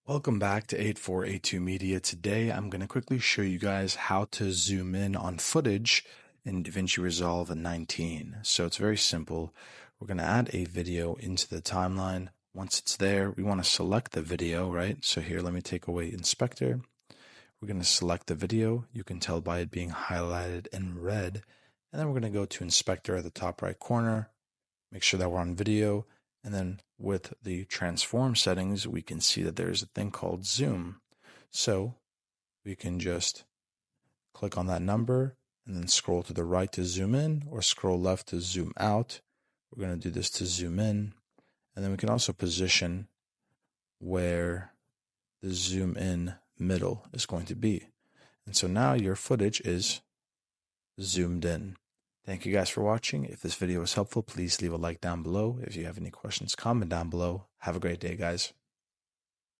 Welcome back to 8482 Media. Today I'm going to quickly show you guys how to zoom in on footage in DaVinci Resolve 19. So it's very simple. We're going to add a video into the timeline. Once it's there, we want to select the video, right? So here, let me take away Inspector. We're going to select the video. You can tell by it being highlighted in red. And then we're going to go to Inspector at the top right corner. Make sure that we're on video. And then with the transform settings, we can see that there's a thing called zoom. So we can just click on that number and then scroll to the right to zoom in or scroll left to zoom out. We're going to do this to zoom in. And then we can also position where the zoom in middle is going to be. And so now your footage is zoomed in. Thank you guys for watching. If this video was helpful, please leave a like down below. If you have any questions, comment down below. Have a great day, guys.